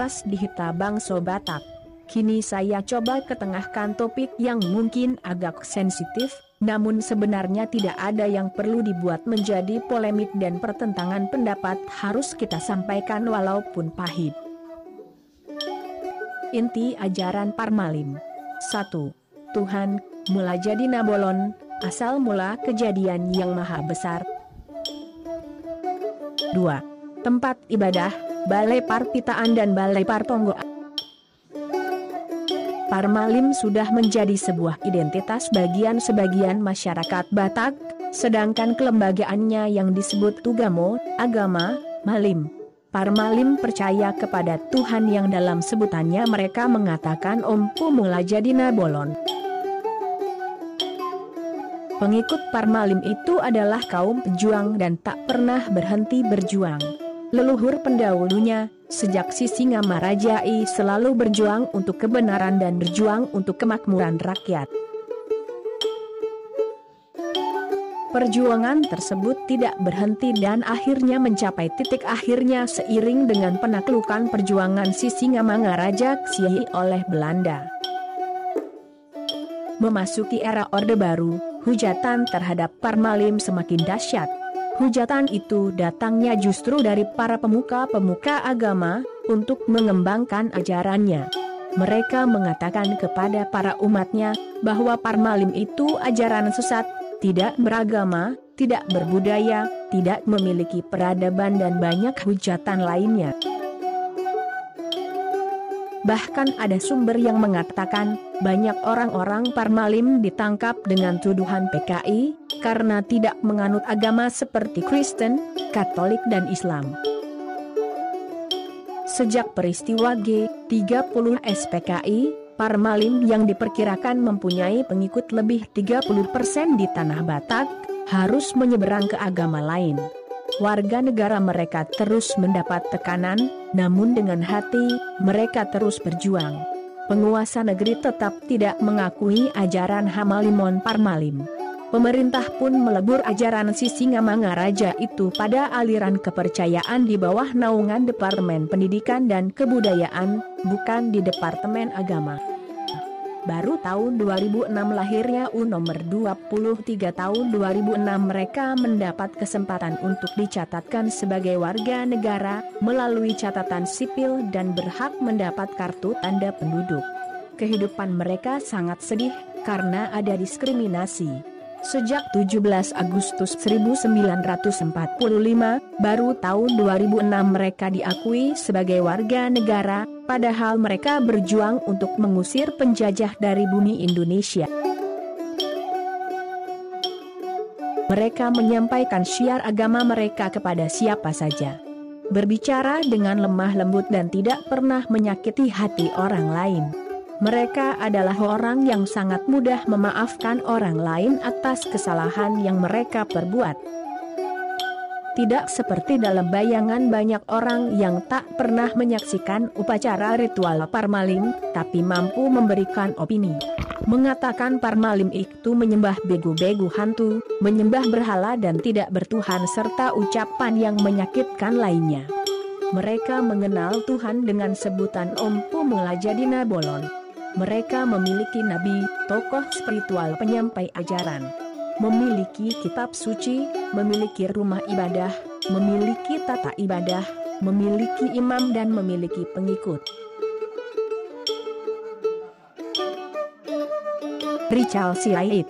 keras di Hita Bangso Batak. Kini saya coba ketengahkan topik yang mungkin agak sensitif, namun sebenarnya tidak ada yang perlu dibuat menjadi polemik dan pertentangan pendapat harus kita sampaikan walaupun pahit. Inti ajaran Parmalim. 1. Tuhan, mula jadi Nabolon, asal mula kejadian yang maha besar. 2. Tempat ibadah, Balai Parpitaan dan Balai Partonggo. Parmalim sudah menjadi sebuah identitas sebagian masyarakat Batak, sedangkan kelembagaannya yang disebut Tugamo, agama, Malim. Parmalim percaya kepada Tuhan yang dalam sebutannya mereka mengatakan Ompu mula jadi Nabolon. Pengikut Parmalim itu adalah kaum pejuang dan tak pernah berhenti berjuang. Leluhur pendahulunya, sejak Sisingamaraja selalu berjuang untuk kebenaran dan berjuang untuk kemakmuran rakyat. Perjuangan tersebut tidak berhenti dan akhirnya mencapai titik akhirnya seiring dengan penaklukan perjuangan Sisingamangaraja oleh Belanda. Memasuki era Orde Baru, hujatan terhadap Parmalim semakin dahsyat. Hujatan itu datangnya justru dari para pemuka-pemuka agama, untuk mengembangkan ajarannya. Mereka mengatakan kepada para umatnya, bahwa Parmalim itu ajaran sesat, tidak beragama, tidak berbudaya, tidak memiliki peradaban dan banyak hujatan lainnya. Bahkan ada sumber yang mengatakan, banyak orang-orang Parmalim ditangkap dengan tuduhan PKI, karena tidak menganut agama seperti Kristen, Katolik dan Islam. Sejak peristiwa G30 SPKI, Parmalim yang diperkirakan mempunyai pengikut lebih 30% di tanah Batak, harus menyeberang ke agama lain. Warga negara mereka terus mendapat tekanan, namun dengan hati, mereka terus berjuang. Penguasa negeri tetap tidak mengakui ajaran Hamalimon Parmalim. Pemerintah pun melebur ajaran Sisingamangaraja itu pada aliran kepercayaan di bawah naungan Departemen Pendidikan dan Kebudayaan, bukan di Departemen Agama. Baru tahun 2006 lahirnya U nomor 23 tahun 2006 mereka mendapat kesempatan untuk dicatatkan sebagai warga negara melalui catatan sipil dan berhak mendapat kartu tanda penduduk. Kehidupan mereka sangat sedih karena ada diskriminasi. Sejak 17 Agustus 1945, baru tahun 2006 mereka diakui sebagai warga negara, padahal mereka berjuang untuk mengusir penjajah dari bumi Indonesia. Mereka menyampaikan syiar agama mereka kepada siapa saja. Berbicara dengan lemah lembut dan tidak pernah menyakiti hati orang lain. Mereka adalah orang yang sangat mudah memaafkan orang lain atas kesalahan yang mereka perbuat. Tidak seperti dalam bayangan banyak orang yang tak pernah menyaksikan upacara ritual Parmalim, tapi mampu memberikan opini. Mengatakan Parmalim itu menyembah begu-begu hantu, menyembah berhala dan tidak bertuhan serta ucapan yang menyakitkan lainnya. Mereka mengenal Tuhan dengan sebutan Ompu mula jadi Nabolon. Mereka memiliki nabi, tokoh spiritual penyampai ajaran. Memiliki kitab suci, memiliki rumah ibadah, memiliki tata ibadah, memiliki imam dan memiliki pengikut. Richard Sirait.